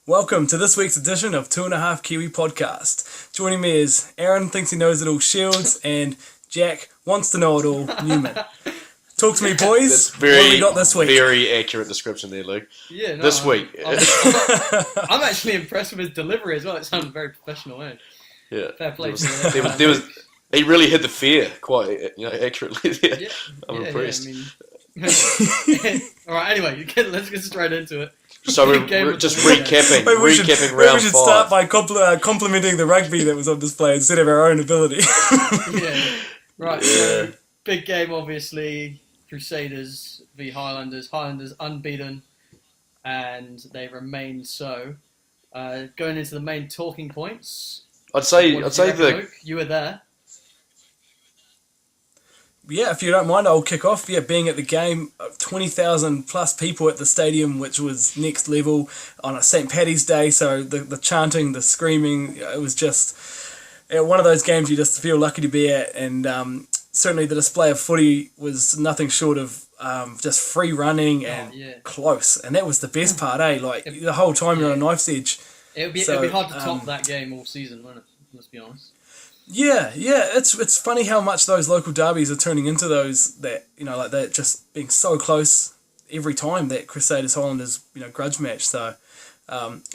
Welcome to this week's edition of 2.5 Kiwi Podcast. Joining me is Aaron thinks he knows it all Shields and Jack wants to know it all Newman. Talk to me, boys. That's very, what have we got this week? Very accurate description there, Luke. Yeah, no, this week. I'm actually impressed with his delivery as well. It sounded very professional, eh? Yeah. Fair play. He really hit the fear quite, accurately there. Yeah, I'm impressed. All right. Anyway, let's get straight into it. So we're just recapping round 5. We should start by complimenting the rugby that was on display instead of our own ability. Yeah. Right. Yeah. So big game, obviously. Crusaders v Highlanders. Highlanders unbeaten, and they remain so. Going into the main talking points. I'd say Luke? You were there. Yeah, if you don't mind, I'll kick off. Yeah, being at the game, 20,000 plus people at the stadium, which was next level on a St. Paddy's Day. So the chanting, the screaming, it was just one of those games you just feel lucky to be at. And certainly the display of footy was nothing short of just free running and close. And that was the best part, eh? Like the whole time you're on a knife's edge. It'd be hard to top that game all season, wouldn't it? Let's be honest. Yeah, it's funny how much those local derbies are turning into those that like that just being so close every time, that Crusaders Highlanders grudge match. So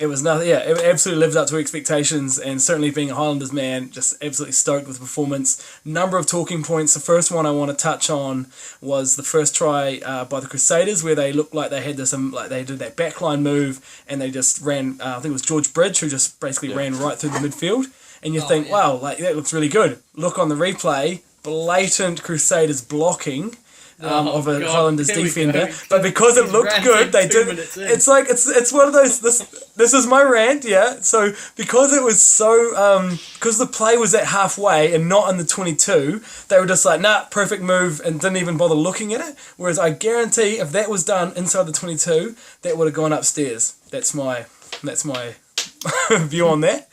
it was nothing. Yeah, it absolutely lived up to expectations, and certainly being a Highlanders man, just absolutely stoked with the performance. Number of talking points. The first one I want to touch on was the first try by the Crusaders, where they looked like they had this they did that backline move and they just ran. I think it was George Bridge who just basically ran right through the midfield. And you think, wow, that looks really good. Look on the replay, blatant Crusaders blocking of a Highlanders defender. But because it looked good, they did. It's like it's one of those. This is my rant, yeah. So because it was so because the play was at halfway and not in the 22, they were just like, nah, perfect move, and didn't even bother looking at it. Whereas I guarantee, if that was done inside the 22, that would have gone upstairs. That's my view on that.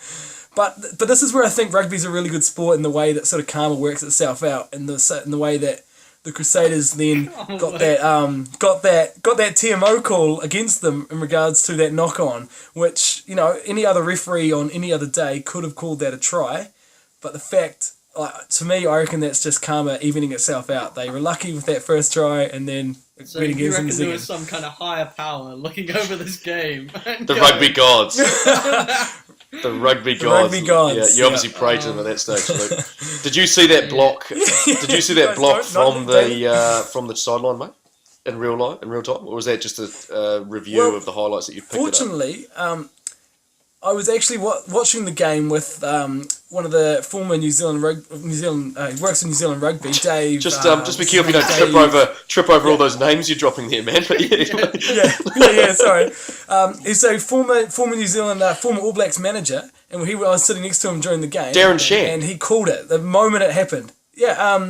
But this is where I think rugby's a really good sport, in the way that sort of karma works itself out, in the way that the Crusaders then got that TMO call against them in regards to that knock on, which any other referee on any other day could have called that a try, but the fact, to me, I reckon that's just karma evening itself out. They were lucky with that first try, and then so you reckon there was some kind of higher power looking over this game? The rugby gods. The rugby gods. Yeah, you obviously prayed to them at that stage, Luke. Did you see that block? Did you see that block from the sideline, mate? In real time, or was that just a review of the highlights that you picked? Fortunately, I was actually watching the game with one of the former New Zealand he works in New Zealand rugby, Dave. Just be careful you don't trip over all those names you're dropping there, man. But yeah. Sorry. He's a former New Zealand former All Blacks manager, and I was sitting next to him during the game. Darren Shan. And he called it the moment it happened. Yeah.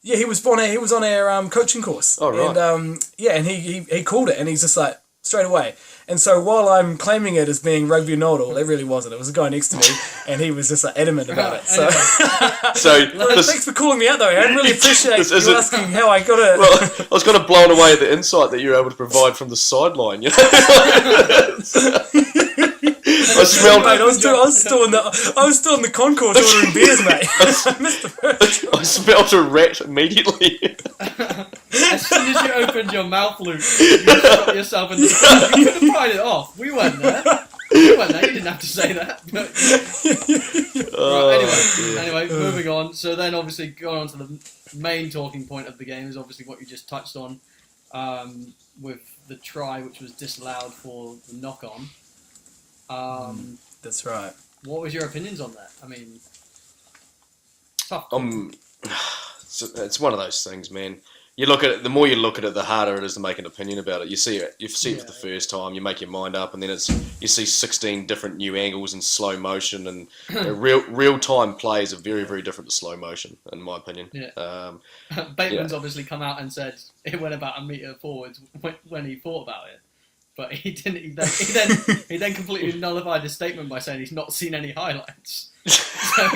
Yeah, he was on our coaching course. Oh right. And and he called it, and he's just like straight away. And so while I'm claiming it as being rugby know-it-all, it really wasn't. It was a guy next to me, and he was just adamant about it. So, thanks for calling me out, though. I really appreciate you asking how I got it. Well, I was kind of blown away at the insight that you were able to provide from the sideline. I smelled. Mate, I was still in the concourse ordering beers, mate. I missed the first one. I smelled a rat immediately. As soon as you opened your mouth, Luke, you shot yourself in the foot. You could have pried it off. We weren't there. You didn't have to say that. Anyway, moving on. So then, obviously, going on to the main talking point of the game is obviously what you just touched on, with the try, which was disallowed for the knock-on. That's right. What was your opinions on that? I mean, tough. It's one of those things, man. You look at it. The more you look at it, the harder it is to make an opinion about it. You see it for the first time. You make your mind up, and then you see 16 different new angles in slow motion, and real time plays are very, very different to slow motion, in my opinion. Yeah. Bateman's obviously come out and said it went about a metre forwards when he thought about it. But he didn't. He then completely nullified his statement by saying he's not seen any highlights. So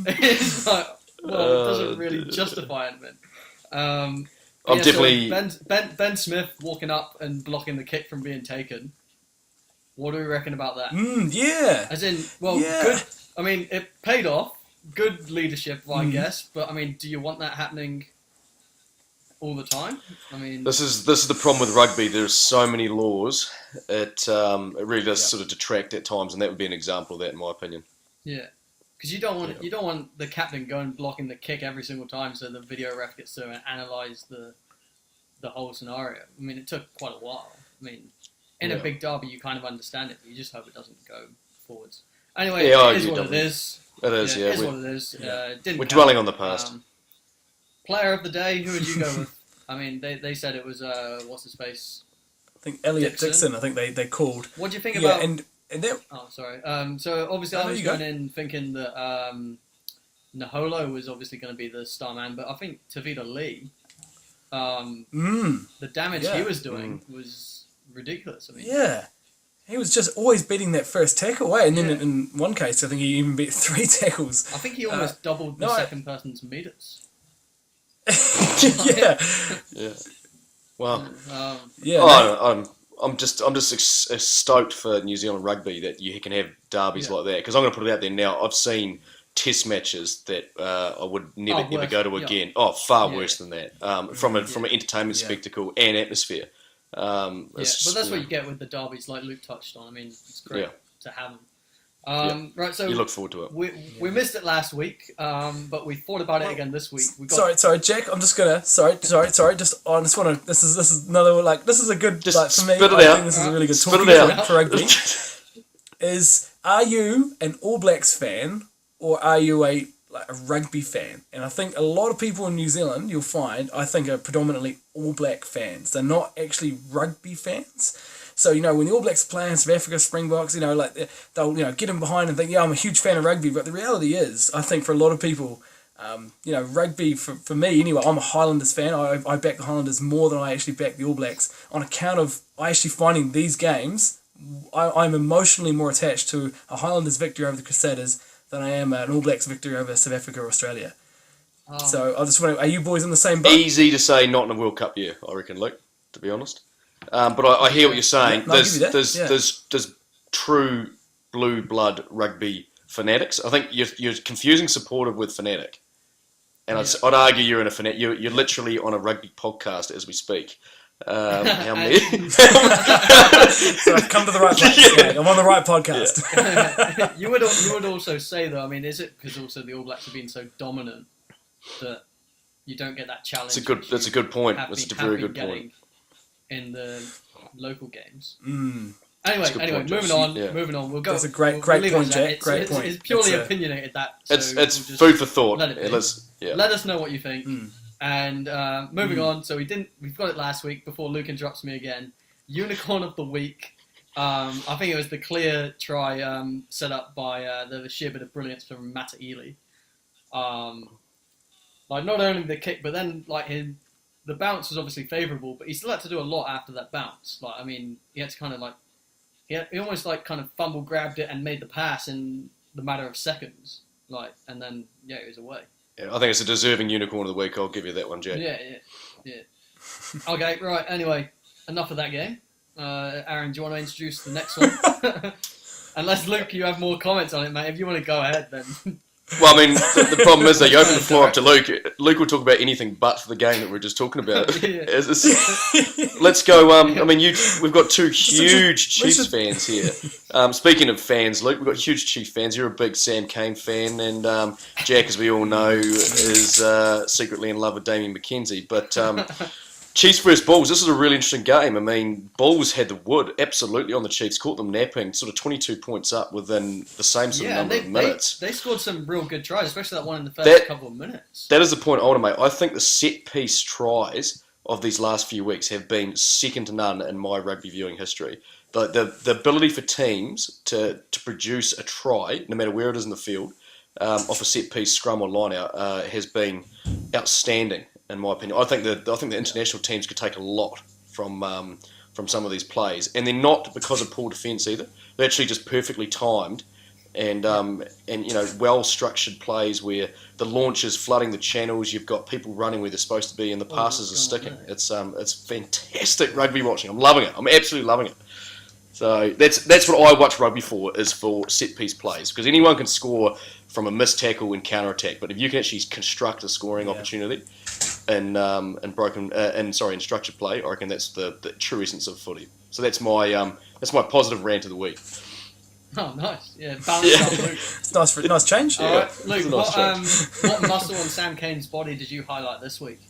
it's like, well, it doesn't really justify it, then. I'm definitely... So Ben Smith walking up and blocking the kick from being taken. What do we reckon about that? Yeah. As in, good. I mean, it paid off. Good leadership, I guess. But I mean, do you want that happening all the time? I mean, this is the problem with rugby. There's so many laws. It really does sort of detract at times, and that would be an example of that, in my opinion. Yeah, because you don't want the captain going blocking the kick every single time, so the video ref gets to analyze the whole scenario. I mean, it took quite a while. I mean, in a big derby, you kind of understand it, but you just hope it doesn't go forwards. Anyway, it is what it is. It is, It is what it is. We're dwelling on the past. Player of the day, who would you go with? I mean, they said it was, what's his face? I think Elliot Dixon, I think they called. What do you think about... and that... Oh, sorry. So, obviously, I was going in thinking that Naholo was obviously going to be the star man, but I think Tavita Lee, the damage he was doing was ridiculous. I mean, he was just always beating that first tackle away, and then in one case, I think he even beat 3 tackles. I think he almost doubled the second person's meters. Yeah. Wow. I'm just stoked for New Zealand rugby that you can have derbies like that, because I'm going to put it out there now. I've seen Test matches that I would never ever go to again. Oh, far worse than that. From an entertainment spectacle and atmosphere. But that's what you get with the derbies, like Luke touched on. I mean, it's great to have them. Right, so you look forward to it. We missed it last week, but we thought about it again this week. Sorry, Jack. I'm just gonna. Sorry. Just I just want to. This is another this is a good for me. Spit it I out. think this is a really good talking point for rugby. Are you an All Blacks fan or are you a rugby fan? And I think a lot of people in New Zealand, you'll find, I think, are predominantly All Black fans. They're not actually rugby fans. So, when the All Blacks play in South Africa, Springboks, they'll, get in behind and think, I'm a huge fan of rugby. But the reality is, I think for a lot of people, rugby, for me anyway, I'm a Highlanders fan. I back the Highlanders more than I actually back the All Blacks on account of I actually finding these games, I'm emotionally more attached to a Highlanders victory over the Crusaders than I am an All Blacks victory over South Africa or Australia. So I just want to, are you boys in the same boat? Easy to say not in a World Cup year, I reckon, Luke, to be honest. But I hear what you're saying. There's true blue blood rugby fanatics. I think you're confusing supportive with fanatic. And I'd argue you're in a fanatic. You're literally on a rugby podcast as we speak. How many? So I've come to the right place. Yeah. I'm on the right podcast. You would also say though. I mean, is it because also the All Blacks have been so dominant that you don't get that challenge? That's a good point. That's a very good point. In the local games. Anyway, moving on. We'll go. That's a great point, Jack. Great point. It's purely opinionated. So it's food for thought. Let us know what you think. And moving on. So we've got it last week. Before Luke interrupts me again, Unicorn of the Week. I think it was the clear try set up by the sheer bit of brilliance from Mata Ely. Not only the kick, but then the bounce was obviously favourable, but he still had to do a lot after that bounce. He had to kind of he almost kind of fumble grabbed it and made the pass in the matter of seconds. And then it was away. Yeah, I think it's a deserving Unicorn of the Week. I'll give you that one, Jack. Yeah. Okay, right. Anyway, enough of that game. Aaron, do you want to introduce the next one? Unless Luke, you have more comments on it, mate. If you want to go ahead, then. Well, I mean, the problem is that you open the floor up to Luke. Luke will talk about anything but the game that we're just talking about. Let's go. We've got two huge Chiefs fans here. Speaking of fans, Luke, we've got huge Chiefs fans. You're a big Sam Cane fan, and Jack, as we all know, is secretly in love with Damien McKenzie. But Chiefs versus Bulls, this is a really interesting game. I mean, Bulls had the wood absolutely on the Chiefs, caught them napping, sort of 22 points up within the same sort of number of minutes. They scored some real good tries, especially that one in the first couple of minutes. That is the point I want to make. I think the set-piece tries of these last few weeks have been second to none in my rugby viewing history. The ability for teams to produce a try, no matter where it is in the field, off a set-piece scrum or line-out has been outstanding. In my opinion, I think the international teams could take a lot from some of these plays, and they're not because of poor defence either. They're actually just perfectly timed and well structured plays where the launch is flooding the channels. You've got people running where they're supposed to be, and the passes are sticking. It's fantastic rugby watching. I'm loving it. I'm absolutely loving it. So that's what I watch rugby for, is for set piece plays, because anyone can score from a missed tackle and counter attack, but if you can actually construct a scoring opportunity in structured play, I reckon that's the true essence of footy. So that's my positive rant of the week. Oh, nice. Yeah, balance out, Luke. It's nice change. All right, Luke, what muscle on Sam Cane's body did you highlight this week?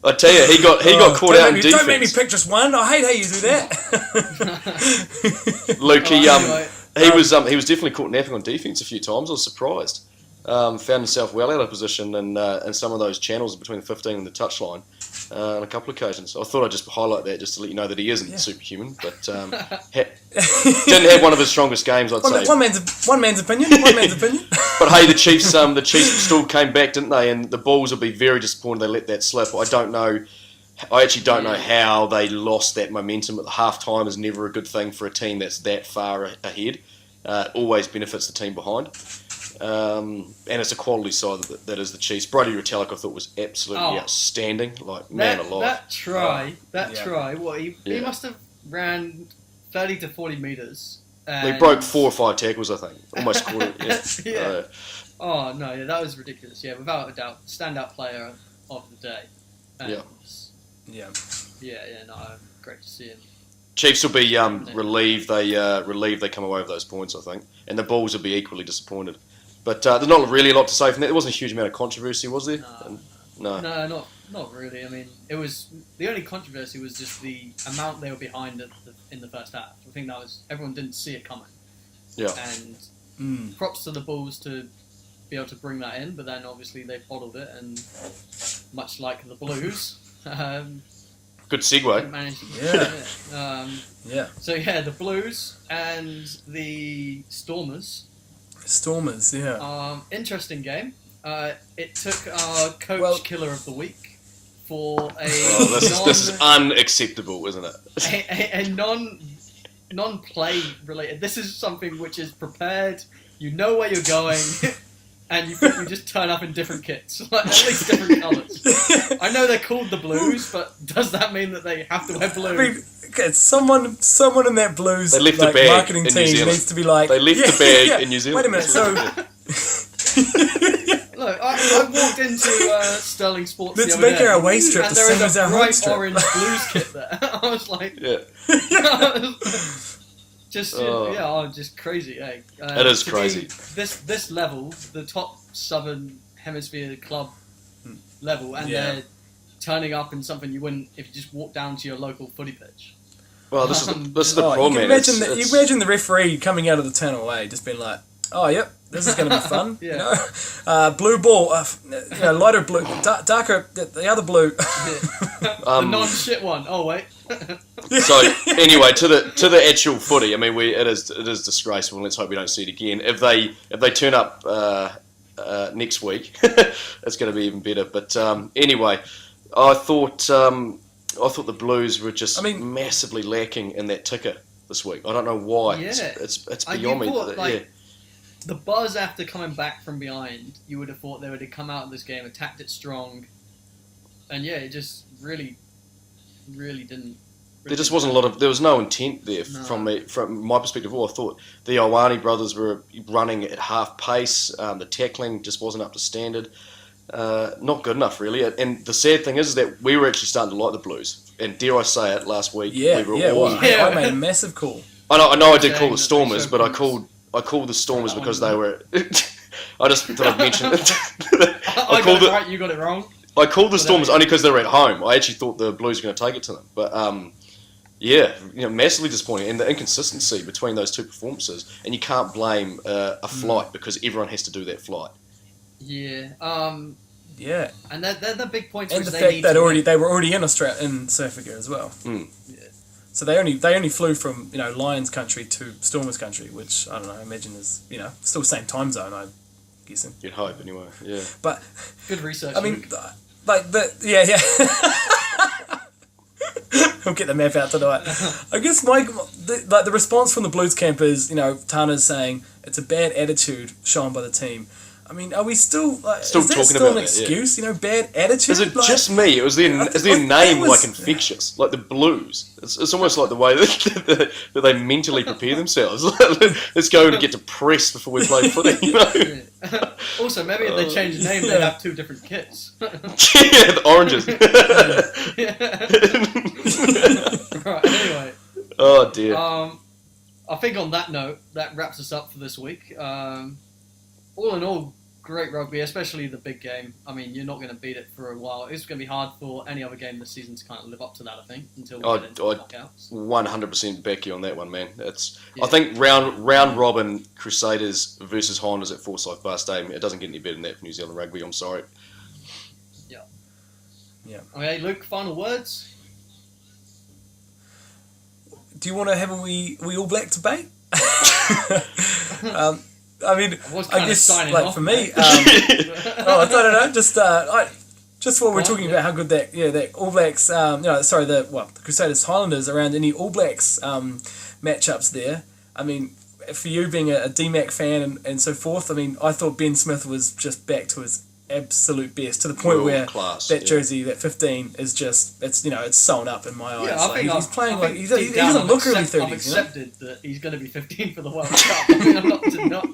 I tell you, he got caught out in defence. Don't make me pick just one. I hate how you do that. Luke, he was definitely caught napping on defence a few times. I was surprised. Found himself well out of position in some of those channels between the 15 and the touchline on a couple of occasions. I thought I'd just highlight that just to let you know that he isn't superhuman, but didn't have one of his strongest games, I'd say. One man's opinion. But hey, the Chiefs still came back, didn't they? And the Bulls will be very disappointed they let that slip. I actually don't know how they lost that momentum. At the half-time is never a good thing for a team that's that far ahead. Always benefits the team behind. And it's a quality side that is the Chiefs. Brody Retallick, I thought, was absolutely outstanding. Man alive. That try, he must have ran 30 to 40 metres. He broke 4 or 5 tackles, I think. Almost quarter. Yeah. Oh, no, that was ridiculous. Yeah, without a doubt. Standout player of the day. And great to see him. Chiefs will be relieved they come away with those points, I think. And the Bulls will be equally disappointed. But there's not really a lot to say from that. There wasn't a huge amount of controversy, was there? No, not really. I mean, it was the only controversy was just the amount they were behind in the first half. I think that was everyone didn't see it coming. Yeah. And props to the Bulls to be able to bring that in, but then obviously they bottled it, and much like the Blues, good segue. So the Blues and the Stormers. Interesting game. It took our coach killer of the week for a. This is unacceptable, isn't it? a non-play related. This is something which is prepared. You know where you're going, and you just turn up in different kits, at least different colours. I know they're called the Blues, but does that mean that they have to wear blue? I mean, someone in that Blues marketing team needs to be like... They left the bag in New Zealand. Wait a minute, so... Look, I walked into Sterling Sports Let's the other day. make our away strip and the there same is as our a home bright strip. orange Blues kit there. I was like... just crazy. It is crazy. This level, the top Southern Hemisphere club level, and they're turning up in something you wouldn't if you just walked down to your local footy pitch. Well, this is the problem, you man. You imagine the referee coming out of the tunnel, just being like, "Oh, yep, this is going to be fun." Blue ball, lighter blue, darker, the other blue. The non-shit one. Oh wait. So anyway, to the actual footy, I mean, it is disgraceful, and let's hope we don't see it again. If they turn up next week, it's going to be even better. But anyway, I thought the Blues were just massively lacking in that ticker this week. I don't know why. Yeah. It's beyond me. The buzz after coming back from behind, you would have thought they would have come out of this game, attacked it strong, and it just really didn't. There just wasn't a lot of. There was no intent there from my perspective. I thought the Ioane brothers were running at half pace. The tackling just wasn't up to standard. Not good enough, really. And the sad thing is that we were actually starting to like the Blues. And dare I say it, last week we were all. I made a massive call. I know I did call the Stormers, but I called the Stormers because they were. I just thought I'd mention it. I got it right. You got it wrong. I called the Stormers only because they were at home. I actually thought the Blues were going to take it to them, but massively disappointing, and the inconsistency between those two performances. And you can't blame a flight because everyone has to do that flight. Yeah. Yeah. And they're the big points. And the fact that they were already in Australia, in South Africa as well. Mm. Yeah. So they only flew from Lions country to Stormers country, which I don't know. I imagine is still same time zone. I'm guessing. You'd hope anyway. Yeah. But good research. I mean, Luke. but I'll get the map out tonight. I guess the response from the Blues camp is, Tana's saying it's a bad attitude shown by the team. I mean, are we still is that talking still about an excuse? Yeah. Bad attitude. Is it just me? Is their name infectious? Like the Blues. It's almost like the way that they mentally prepare themselves. Let's go and get depressed before we play footy. Also, maybe if they change the name, they'd have 2 different kits. Yeah, the oranges. Right. Anyway. Oh dear. I think on that note, that wraps us up for this week. All in all, great rugby, especially the big game. I mean, you're not going to beat it for a while. It's going to be hard for any other game this season to kind of live up to that, I think, until we get into the knockouts. 100% back you on that one, man. I Yeah. think round robin Crusaders versus Highlanders at Forsyth Bar Stadium. It doesn't get any better than that for New Zealand rugby. I'm sorry. Yeah. Okay, Luke, final words? Do you want to have a wee All Black debate? I mean, I guess like for me, I don't know. Just while we're talking about how good that All Blacks, the Crusaders Highlanders around any All Blacks matchups there. I mean, for you being a DMAC fan and so forth, I mean, I thought Ben Smith was just back to his absolute best to the point where that jersey, that 15, is just it's sewn up in my eyes. Yeah, I think he's playing like he doesn't look early 30s. I've accepted that he's going to be 15 for the World Cup. I mean, I'm not to not,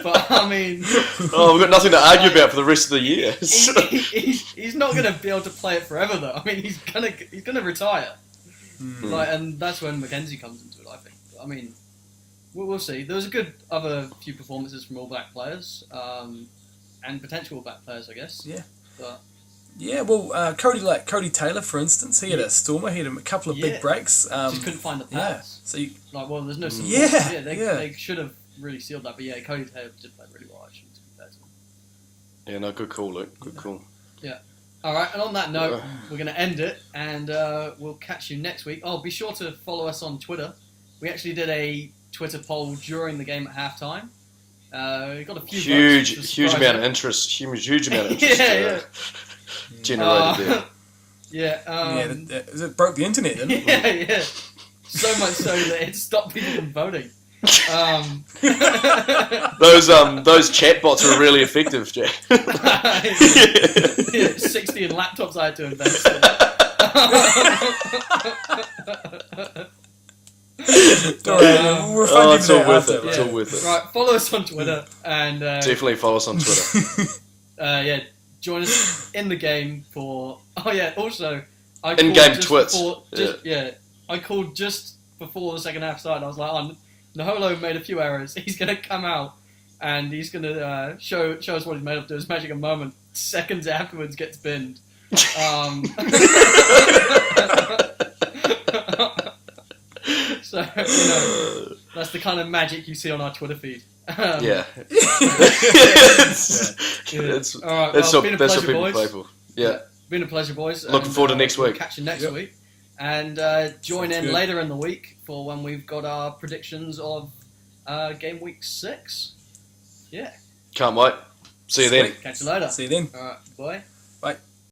but I mean, we've got nothing to argue about for the rest of the year. He's not going to be able to play it forever, though. I mean, he's gonna retire, and that's when Mackenzie comes into it. I think. I mean, we'll see. There was a good other few performances from All Black players. And potential back players, I guess. Yeah. But Cody Taylor, for instance, he had a stormer. He had a couple of big breaks. Just couldn't find the pass. So there's no support. They should have really sealed that. But yeah, Cody Taylor did play really well, actually, to be fair to him. Yeah, no, good call, Luke. Good call. Yeah. All right, and on that note, we're going to end it, and we'll catch you next week. Oh, be sure to follow us on Twitter. We actually did a Twitter poll during the game at halftime. Got a few huge amount of interest. Huge amount of interest generated there. It broke the internet, didn't it? Yeah. So much so that it stopped people from voting. Those chatbots were really effective, Jack. 60 in laptops I had to invest in. It's all worth it. It's all worth it. Right, follow us on Twitter and definitely follow us on Twitter. Join us in the game for. Oh yeah, also I in-game twits. I called just before the second half started. I was like, Naholo made a few errors. He's gonna come out and he's gonna show us what he's made of. Do his magic a moment. Seconds afterwards, gets binned. So, that's the kind of magic you see on our Twitter feed. It's all right, been a pleasure, boys. Been a pleasure, boys. Looking forward to next week. We'll catch you next week. And join in later in the week for when we've got our predictions of game week 6. Yeah. Can't wait. See you then. Catch you later. See you then. All right, boy.